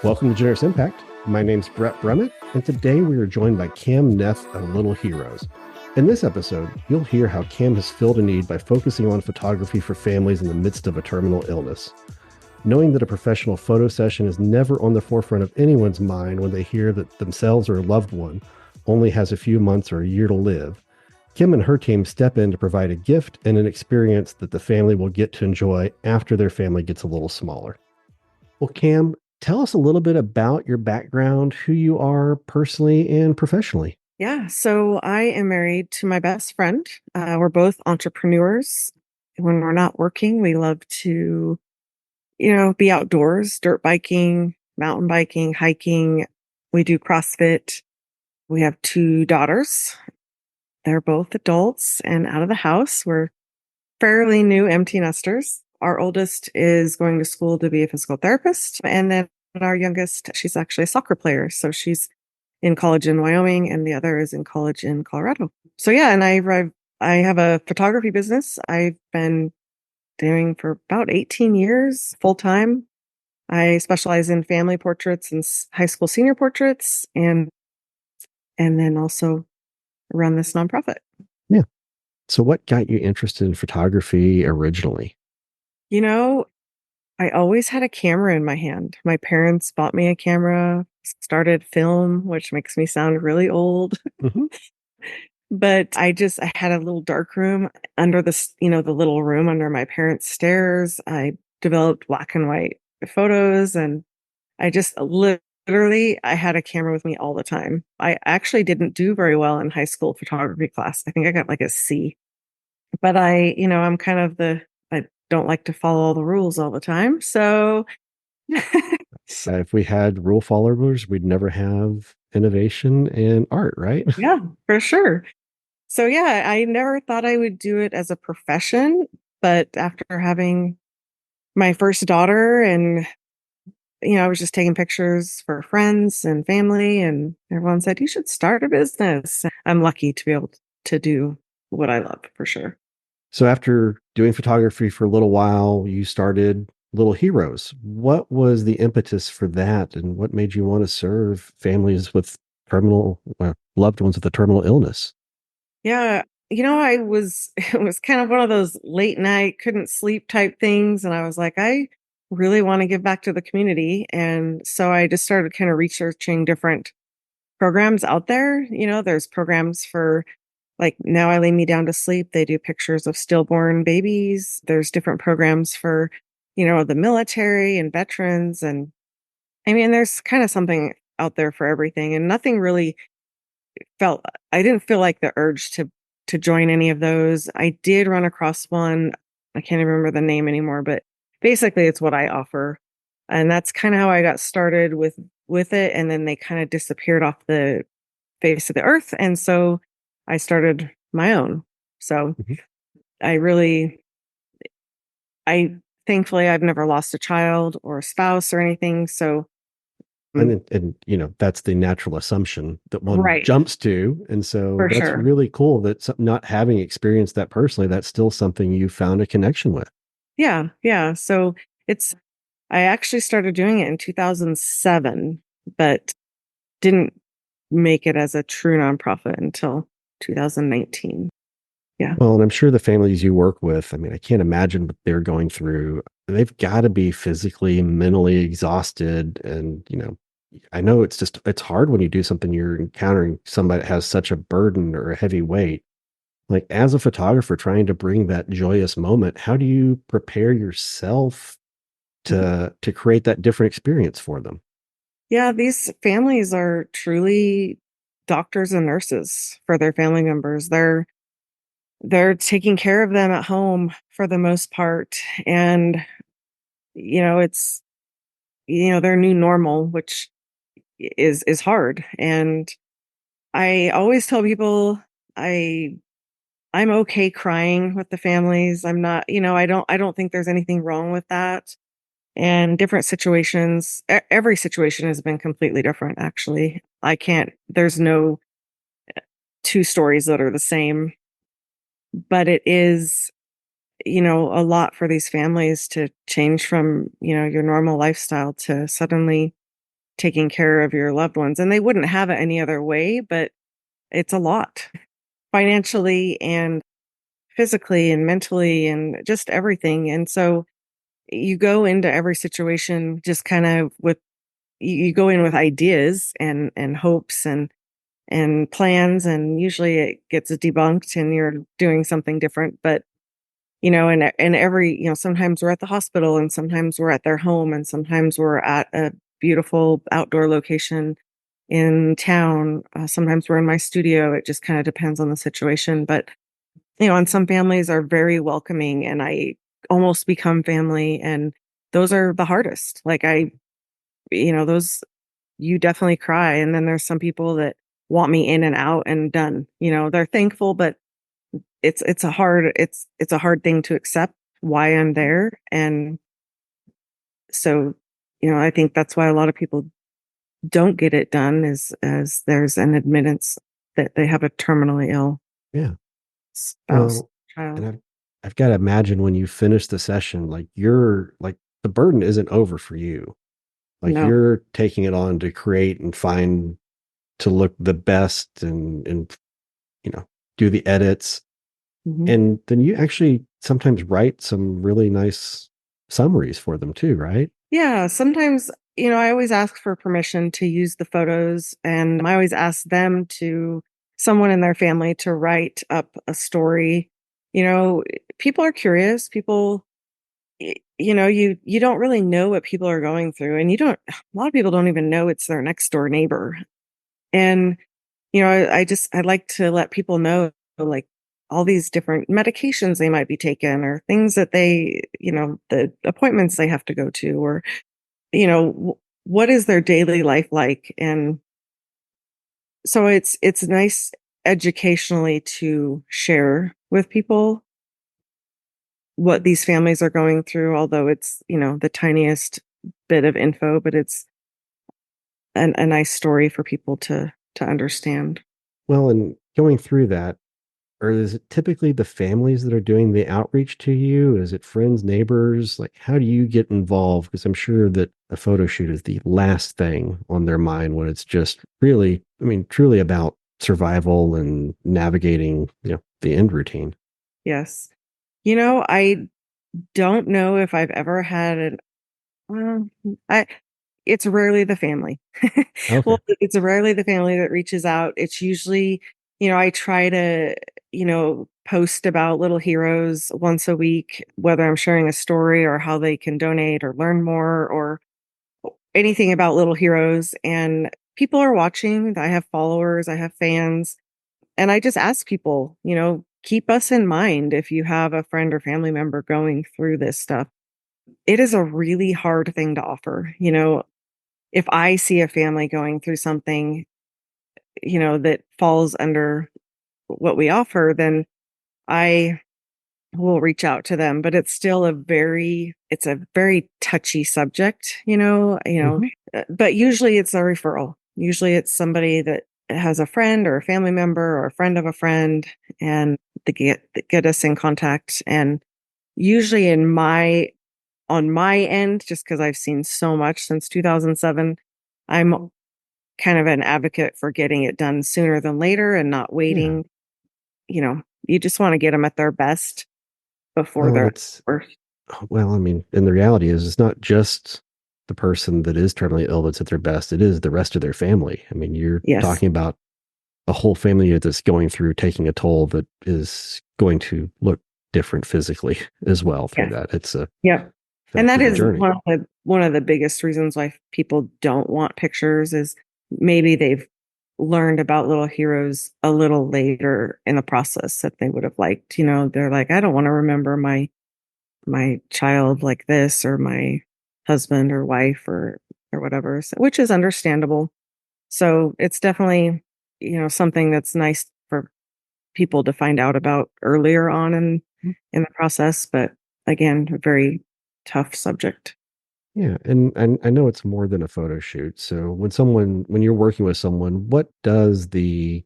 Welcome to Generous Impact. My name's Brett Brummett, and today we are joined by Cam Neth of Little Heroes. In this episode, you'll hear how Cam has filled a need by focusing on photography for families in the midst of a terminal illness. Knowing that a professional photo session is never on the forefront of anyone's mind when they hear that themselves or a loved one only has a few months or a year to live, Kim and her team step in to provide a gift and an experience that the family will get to enjoy after their family gets a little smaller. Well, Cam, tell us a little bit about your background, who you are personally and professionally. Yeah, so I am married to my best friend. We're both entrepreneurs. When we're not working, we love to, be outdoors, dirt biking, mountain biking, hiking. We do CrossFit. We have two daughters. They're both adults and out of the house. We're fairly new empty nesters. Our oldest is going to school to be a physical therapist. And then our youngest, she's actually a soccer player. So she's in college in Wyoming and the other is in college in Colorado. So yeah, and I have a photography business I've been doing for about 18 years full time. I specialize in family portraits and high school senior portraits and then also run this nonprofit. Yeah. So, what got you interested in photography originally? You know, I always had a camera in my hand. My parents bought me a camera, started film, which makes me sound really old. Mm-hmm. But I had a little dark room under the little room under my parents' stairs. I developed black and white photos and I just literally, I had a camera with me all the time. I actually didn't do very well in high school photography class. I think I got like a C, but I'm kind of I don't like to follow all the rules all the time. So So if we had rule followers, we'd never have innovation and art, right? yeah, for sure. So yeah, I never thought I would do it as a profession, but after having my first daughter and I was just taking pictures for friends and family and everyone said you should start a business. I'm lucky to be able to do what I love for sure. So, after doing photography for a little while, you started Little Heroes. What was the impetus for that, and what made you want to serve families with terminal loved ones with a terminal illness? Yeah, I was it was kind of one of those late night couldn't sleep type things and I was like I really want to give back to the community and so I just started kind of researching different programs out there. There's programs for like Now I Lay Me Down to Sleep. They do pictures of stillborn babies. There's different programs for, the military and veterans. And I mean, there's kind of something out there for everything. And nothing really felt, I didn't feel like the urge to join any of those. I did run across one. I can't even remember the name anymore, but basically it's what I offer. And that's kind of how I got started with it. And then they kind of disappeared off the face of the earth. And so I started my own. So Mhm. I really, I thankfully, I've never lost a child or a spouse or anything. So, And, mm, that's the natural assumption that one right, jumps to. And so for that's sure. really cool that not having experienced that personally, that's still something you found a connection with. Yeah. Yeah. So I actually started doing it in 2007, but didn't make it as a true nonprofit until 2019. Yeah. Well, and I'm sure the families you work with, I mean, I can't imagine what they're going through. They've got to be physically, mentally exhausted. And, I know it's hard when you do something, you're encountering somebody that has such a burden or a heavy weight. Like, as a photographer trying to bring that joyous moment, how do you prepare yourself to create that different experience for them? Yeah. These families are truly doctors and nurses for their family members. They're taking care of them at home for the most part. And, it's, their new normal, which is hard. And I always tell people I I'm okay crying with the families. I'm not, I don't think there's anything wrong with that. And different situations, every situation has been completely different, actually. There's no two stories that are the same, but it is a lot for these families to change from, your normal lifestyle to suddenly taking care of your loved ones. And they wouldn't have it any other way, but it's a lot financially and physically and mentally and just everything. And so you go into every situation just kind of with you go in with ideas and hopes and plans, and usually it gets debunked and you're doing something different. But and every sometimes we're at the hospital, and sometimes we're at their home, and sometimes we're at a beautiful outdoor location in town. Sometimes we're in my studio. It just kind of depends on the situation. But and some families are very welcoming, and I almost become family, and those are the hardest. Like those, you definitely cry. And then there's some people that want me in and out and done. They're thankful, but it's a hard thing to accept why I'm there. And so, I think that's why a lot of people don't get it done, is as there's an admittance that they have a terminally ill Yeah. spouse, Well, and child. I've got to imagine when you finish the session, like you're like the burden isn't over for you. Like No. you're taking it on to create and find to look the best and you know do the edits, Mhm. and then you actually sometimes write some really nice summaries for them too, right? Yeah, sometimes, I always ask for permission to use the photos, and I always ask them to someone in their family to write up a story. You know, People are curious. People, you don't really know what people are going through, and a lot of people don't even know it's their next door neighbor. And, I like to let people know, like, all these different medications they might be taking, or things that the appointments they have to go to, or what is their daily life like. And so it's nice educationally to share with people what these families are going through, although it's the tiniest bit of info, but it's a nice story for people to understand. Well, and going through that, or is it typically the families that are doing the outreach to you? Is it friends, neighbors? Like, how do you get involved? Because I'm sure that a photo shoot is the last thing on their mind when it's just really, I mean, truly about survival and navigating, the end routine. Yes. I don't know if I've ever had an well, I it's rarely the family. Okay. Well, it's rarely the family that reaches out. It's usually, I try to, post about Little Heroes once a week, whether I'm sharing a story or how they can donate or learn more or anything about Little Heroes. And people are watching. I have followers, I have fans, and I just ask people, keep us in mind if you have a friend or family member going through this stuff. It is a really hard thing to offer. If I see a family going through something, that falls under what we offer, then I will reach out to them. But it's a very touchy subject, Hmm. but usually it's a referral. Usually it's somebody that has a friend or a family member or a friend of a friend, and they get us in contact. And usually on my end, just because I've seen so much since 2007, I'm kind of an advocate for getting it done sooner than later and not Yeah. waiting. You just want to get them at their best before Well, and they're it's, worst. well, I mean, and the reality is it's not just the person that is terminally ill that's at their best, it is the rest of their family. I mean, you're Yes. talking about a whole family that's going through taking a toll that is going to look different physically as well through Yes. that. It's a Yep. And fact that of the is journey. one of the biggest reasons why people don't want pictures is maybe they've learned about Little Heroes a little later in the process that they would have liked. They're like, I don't want to remember my child like this, or my husband or wife or whatever, so, which is understandable. So it's definitely, something that's nice for people to find out about earlier on in the process. But again, a very tough subject. Yeah, and I know it's more than a photo shoot. So when you're working with someone, what does the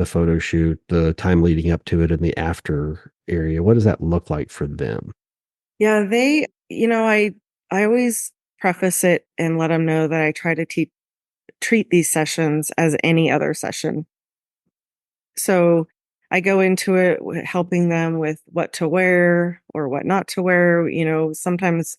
photo shoot, the time leading up to it, and the after area, what does that look like for them? Yeah, I always preface it and let them know that I try to treat these sessions as any other session. So I go into it helping them with what to wear or what not to wear, sometimes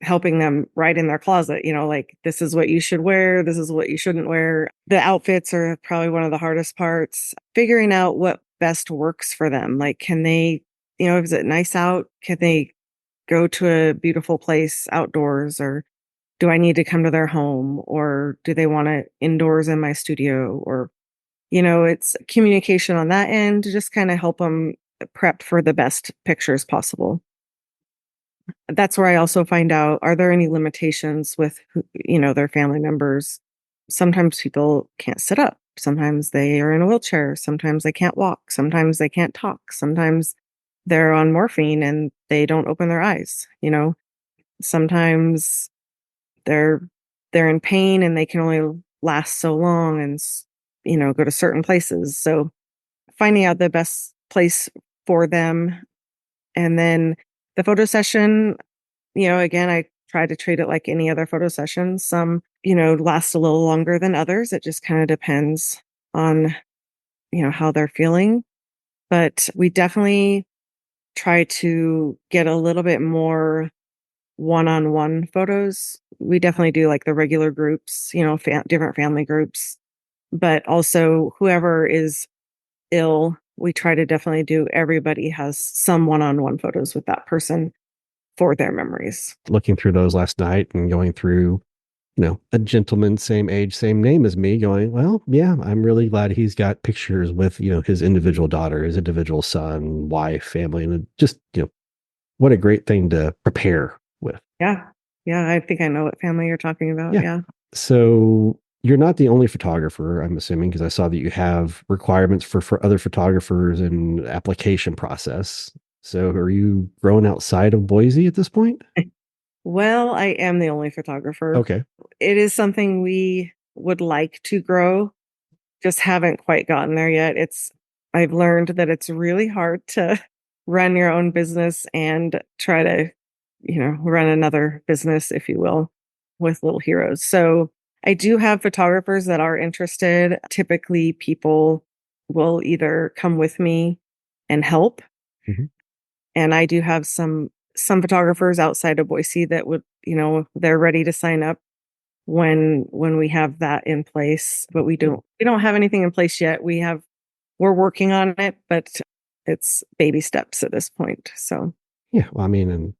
helping them right in their closet, like this is what you should wear, this is what you shouldn't wear. The outfits are probably one of the hardest parts, figuring out what best works for them. Like, can they, is it nice out? Can they go to a beautiful place outdoors, or do I need to come to their home, or do they want it indoors in my studio? Or, it's communication on that end to just kind of help them prep for the best pictures possible. That's where I also find out, are there any limitations with, their family members? Sometimes people can't sit up. Sometimes they are in a wheelchair. Sometimes they can't walk. Sometimes they can't talk. Sometimes they're on morphine and they don't open their eyes. Sometimes they're in pain and they can only last so long and go to certain places. So finding out the best place for them. And then the photo session, again, I try to treat it like any other photo session. Some, last a little longer than others. It just kind of depends on, how they're feeling. But we definitely try to get a little bit more one-on-one photos. We definitely do like the regular groups, different family groups, but also whoever is ill, we try to definitely do, everybody has some one-on-one photos with that person for their memories. Looking through those last night and going through, a gentleman, same age, same name as me, going, well, yeah, I'm really glad he's got pictures with, his individual daughter, his individual son, wife, family, and just, what a great thing to prepare with. Yeah. Yeah. I think I know what family you're talking about. Yeah. Yeah. So you're not the only photographer, I'm assuming, because I saw that you have requirements for other photographers and application process. So are you growing outside of Boise at this point? Well, I am the only photographer. Okay. It is something we would like to grow, just haven't quite gotten there yet. I've learned that it's really hard to run your own business and try to, run another business, if you will, with Little Heroes. So I do have photographers that are interested. Typically, people will either come with me and help. Mm-hmm. And I do have some photographers outside of Boise that would, they're ready to sign up when we have that in place. But we don't have anything in place yet. We're working on it, but it's baby steps at this point. So Yeah. Well, I mean, and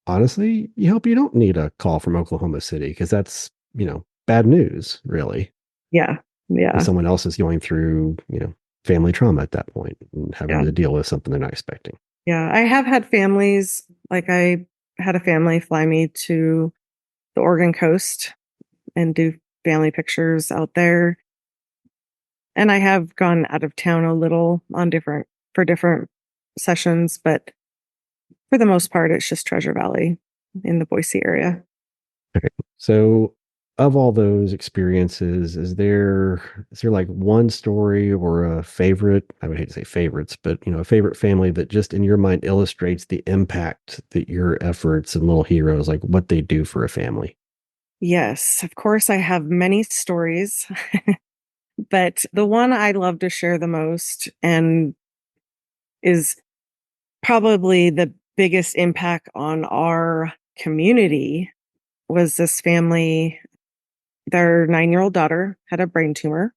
honestly, you hope you don't need a call from Oklahoma City, because that's, bad news, really. yeah, If yeah, someone else is going through, family trauma at that point and having yeah, to deal with something they're not expecting. yeah. I have had families, like I had a family fly me to the Oregon coast and do family pictures out there. And I have gone out of town a little for different sessions, but for the most part, it's just Treasure Valley in the Boise area. Okay. So of all those experiences, is there like one story or a favorite? I would hate to say favorites, but a favorite family that just in your mind illustrates the impact that your efforts and Little Heroes, like what they do for a family. Yes, of course, I have many stories, but the one I love to share the most and is probably the biggest impact on our community was this family. Their 9-year-old daughter had a brain tumor.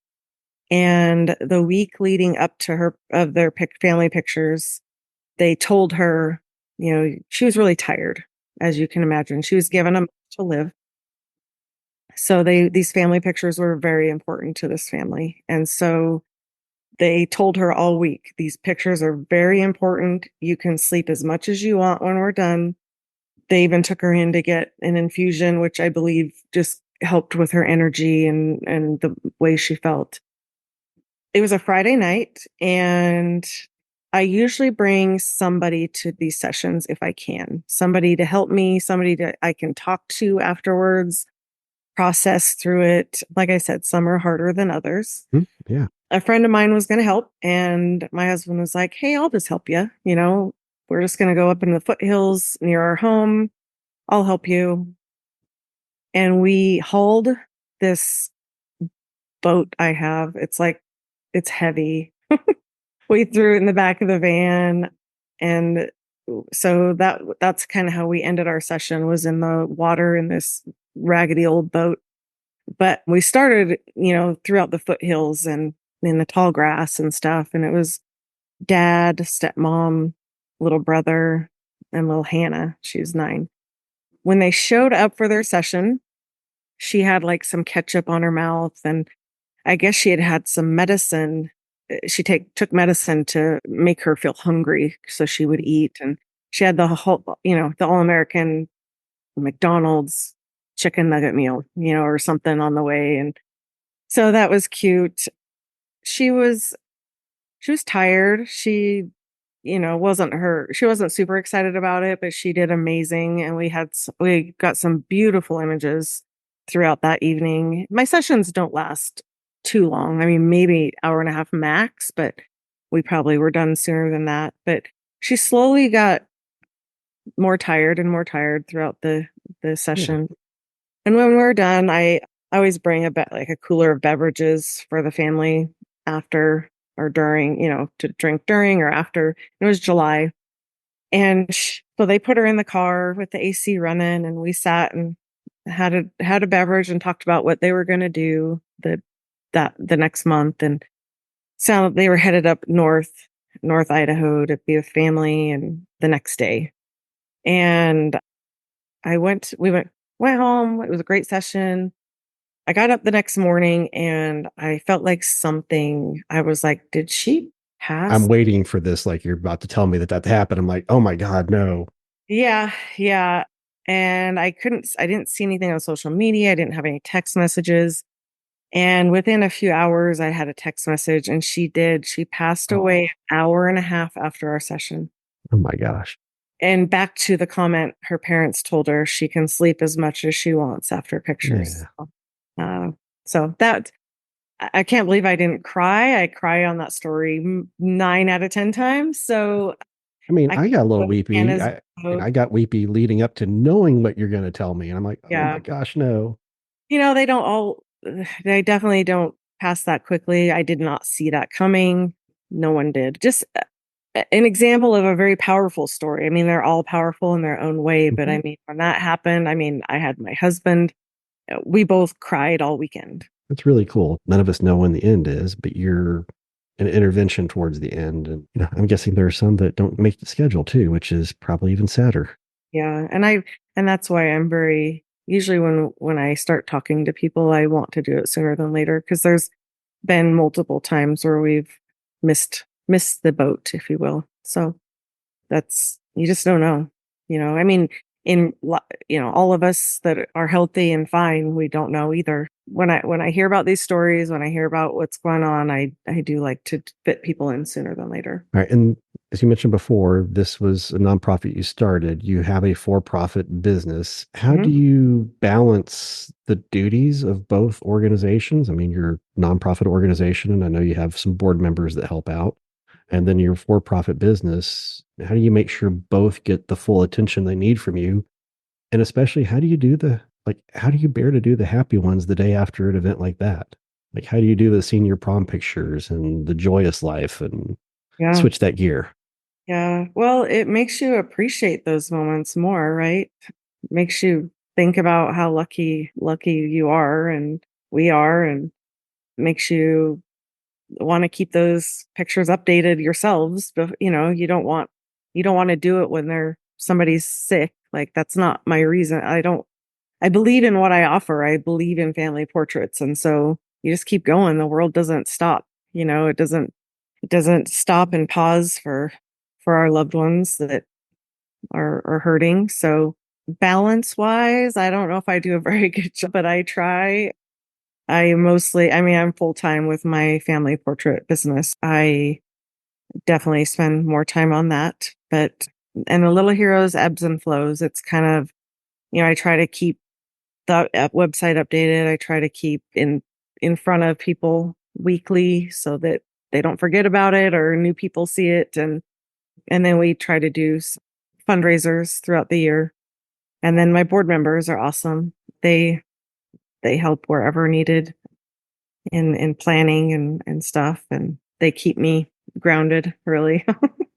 And the week leading up to their family pictures, they told her, she was really tired, as you can imagine. She was given a month to live. So these family pictures were very important to this family. And so they told her all week, these pictures are very important. You can sleep as much as you want when we're done. They even took her in to get an infusion, which I believe just helped with her energy and the way she felt. It was a Friday night, and I usually bring somebody to these sessions if I can. Somebody to help me, somebody that I can talk to afterwards, process through it. Like I said, some are harder than others. Yeah. A friend of mine was going to help, and my husband was like, "Hey, I'll just help you. We're just going to go up in the foothills near our home. I'll help you." And we hauled this boat I have. It's heavy. We threw it in the back of the van, and so that's kind of how we ended our session, was in the water in this raggedy old boat. But we started, throughout the foothills and in the tall grass and stuff. And it was dad, stepmom, little brother, and little Hannah. She was 9. When they showed up for their session, she had like some ketchup on her mouth, and I guess she had had some medicine. Took medicine to make her feel hungry so she would eat. And she had the whole, the all American McDonald's chicken nugget meal, or something on the way. And so that was cute. She was tired. She wasn't super excited about it, but she did amazing. And we got some beautiful images throughout that evening. My sessions don't last too long. I mean, maybe hour and a half max, but we probably were done sooner than that. But she slowly got more tired throughout the Yeah. session. And when we're done, I always bring like a cooler of beverages for the family after or during, to drink during or after. It was July. And so they put her in the car with the AC running, and we sat and had a beverage and talked about what they were going to do the next month. And so they were headed up North Idaho to be with family, and the next day. And we went home. It was a great session. I got up the next morning and I felt like I was like, did she I'm pass? waiting for this. Like you're about to tell me that happened. I'm like, oh my God, no. Yeah, yeah. And I didn't see anything on social media. I didn't have any text messages. And within a few hours, I had a text message, and she passed Oh, away an hour and a half after our session. oh my gosh. And back to the comment, her parents told her she can sleep as much as she wants after pictures. Yeah. Uh, so that I can't believe I didn't cry. I cry on that story 9 out of 10 times. So I mean, I I got a little can't weepy. Anna's boat. I got weepy leading up to knowing what you're going to tell me. And I'm like, oh my Yeah. gosh, no. They don't all, they definitely don't pass that quickly. I did not see that coming. No one did. Just an example of a very powerful story. I mean, they're all powerful in their own way. But Mhm. I mean, when that happened, I mean, I had my husband, we both cried all weekend. That's really cool. None of us know when the end is, but you're an intervention towards the end. And, I'm guessing there are some that don't make the schedule too, which is probably even sadder. Yeah. And that's why I'm very, usually when I start talking to people, I want to do it sooner than later, because there's been multiple times where we've missed the boat, if you will. So you just don't know, I mean, all of us that are healthy and fine, we don't know either. When I hear about these stories, when I hear about what's going on, I do like to fit people in sooner than later. All right. And as you mentioned before, this was a nonprofit you started. You have a for profit business. How do Mhm. you balance the duties of both organizations? I mean, you're a nonprofit organization, and I know you have some board members that help out. And then your for profit business. How do you make sure both get the full attention they need from you? And especially, how do you how do you bear to do the happy ones the day after an event like that? Like, how do you do the senior prom pictures and the joyous life and Yeah. switch that gear? Yeah. Well, it makes you appreciate those moments more, right? Makes you think about how lucky you are and we are, and makes you want to keep those pictures updated yourselves. But you don't want to do it when somebody's sick. Like, that's not my reason. I believe in what I offer. I believe in family portraits. And so you just keep going. The world doesn't stop. It doesn't stop and pause for our loved ones that are hurting. So balance wise, I don't know if I do a very good job, but I try. I'm full time with my family portrait business. I definitely spend more time on that, and the Little Heroes ebbs and flows. It's kind of, I try to keep the website updated. I try to keep in front of people weekly so that they don't forget about it or new people see it. And then we try to do fundraisers throughout the year. And then my board members are awesome. They they help wherever needed in planning and stuff, and they keep me grounded, really.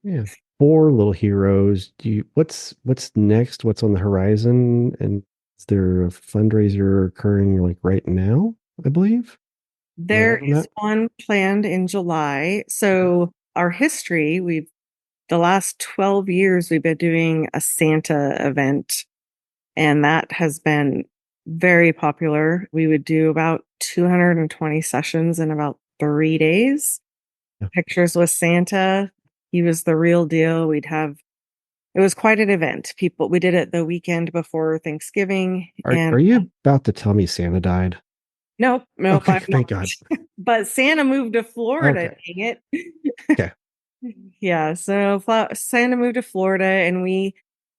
Yeah. For Little Heroes, what's next? What's on the horizon? And is there a fundraiser occurring like right now, I believe? Am I There right on is that? one planned in July. So our history, we've the last 12 years we've been doing a Santa event, and that has been very popular. We would do about 220 sessions in about 3 days. Yeah. Pictures with Santa. He was the real deal. It was quite an event. We did it the weekend before Thanksgiving, Are and you about to tell me Santa died? nope, nope, Okay, I'm not. thank God. But Santa moved to Florida, Okay. dang it. Okay. Yeah, so Santa moved to Florida, and we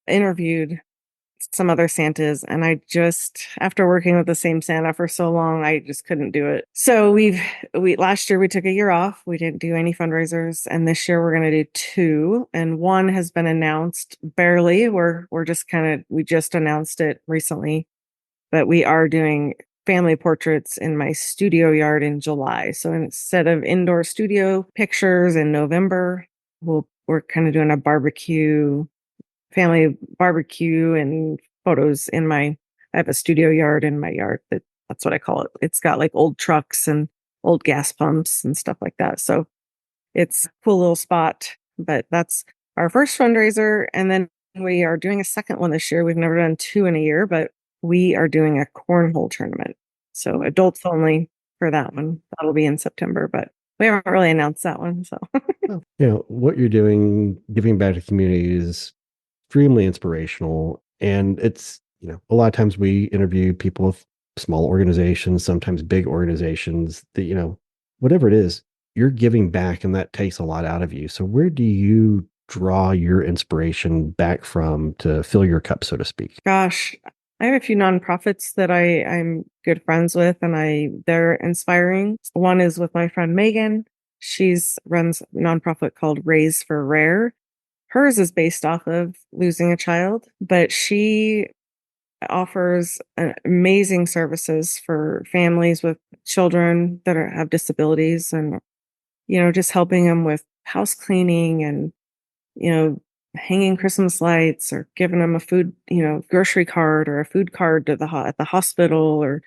interviewed some other Santas, and I just, after working with the same Santa for so long, I just couldn't do it. So we last year we took a year off. We didn't do any fundraisers, and this year we're going to do two, and one has been announced barely. We're just we just announced it recently, but we are doing family portraits in my studio yard in July. So instead of indoor studio pictures in November, we're kind of doing a family barbecue and photos in my I have a studio yard in my yard that's what I call it. It's got like old trucks and old gas pumps and stuff like that. So it's a cool little spot, but that's our first fundraiser. And then we are doing a second one this year. We've never done two in a year, but we are doing a cornhole tournament. So adults only for that one. That'll be in September, but we haven't really announced that one. So Well, what you're doing, giving back to the community is extremely inspirational. And it's, a lot of times we interview people with small organizations, sometimes big organizations that, whatever it is, you're giving back and that takes a lot out of you. So where do you draw your inspiration back from to fill your cup, so to speak? gosh, I have a few nonprofits that I'm good friends with, and they're inspiring. One is with my friend Megan. She's runs a nonprofit called Raise for Rare. Hers is based off of losing a child, but she offers amazing services for families with children that have disabilities, and just helping them with house cleaning and you know, hanging Christmas lights or giving them a food, grocery card or a food card to at the hospital. Or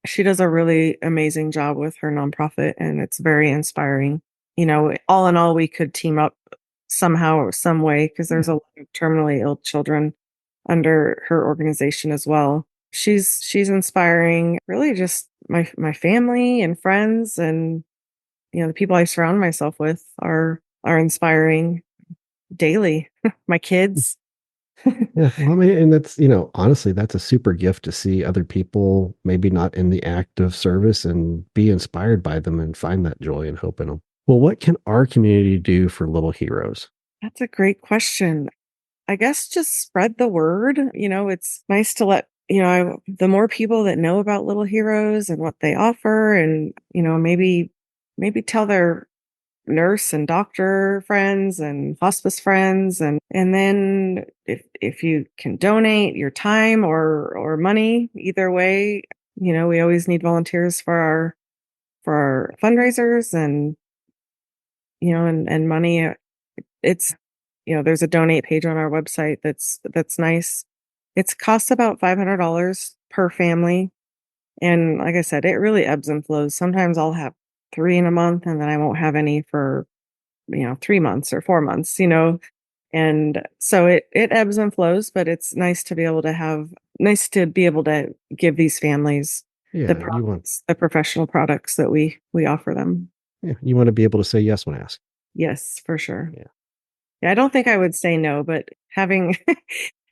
she does a really amazing job with her nonprofit, and it's very inspiring. All in all, we could team up somehow or some way because Yeah. there's a lot of terminally ill children under her organization as well. She's inspiring, really, just my family and friends, and the people I surround myself with are inspiring daily. My kids. Yeah. Well, I mean, and that's, honestly, that's a super gift to see other people maybe not in the act of service and be inspired by them and find that joy and hope in them. Well, what can our community do for little heroes? That's a great question. I guess just spread the word. It's nice to the more people that know about Little Heroes and what they offer, and, maybe tell their nurse and doctor friends and hospice friends, and then if you can donate your time or money, either way, we always need volunteers for our fundraisers, and and money. It's there's a donate page on our website that's nice. It's costs about $500 per family, and like I said, it really ebbs and flows. Sometimes I'll have three in a month, and then I won't have any for 3 months or 4 months. And so it ebbs and flows, but it's nice to be able to give these families Yeah, the professional products that we offer them. you want to be able to say yes when asked. Yes, for sure. Yeah. Yeah, I don't think I would say no, but having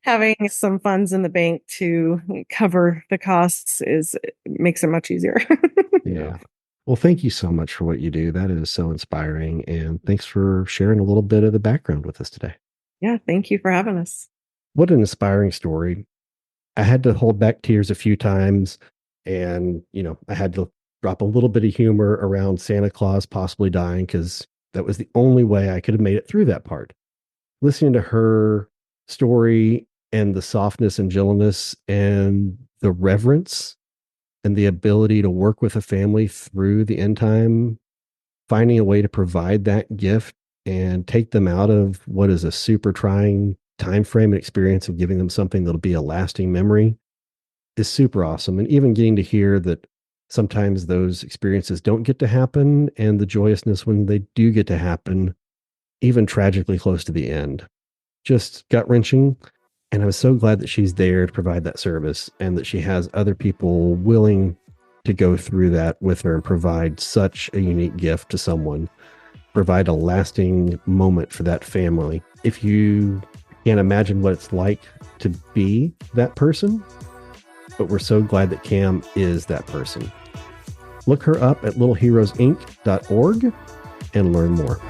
having some funds in the bank to cover the costs is makes it much easier. Yeah. Well, thank you so much for what you do. That is so inspiring. And thanks for sharing a little bit of the background with us today. Yeah, thank you for having us. What an inspiring story. I had to hold back tears a few times. And, I had to drop a little bit of humor around Santa Claus possibly dying because that was the only way I could have made it through that part. Listening to her story and the softness and gentleness and the reverence and the ability to work with a family through the end time, finding a way to provide that gift and take them out of what is a super trying time frame and experience of giving them something that'll be a lasting memory is super awesome. And even getting to hear that sometimes those experiences don't get to happen, and the joyousness when they do get to happen, even tragically close to the end, just gut wrenching. And I'm so glad that she's there to provide that service and that she has other people willing to go through that with her and provide such a unique gift to someone, provide a lasting moment for that family. If you can't imagine what it's like to be that person, but we're so glad that Cam is that person. Look her up at littleheroesinc.org and learn more.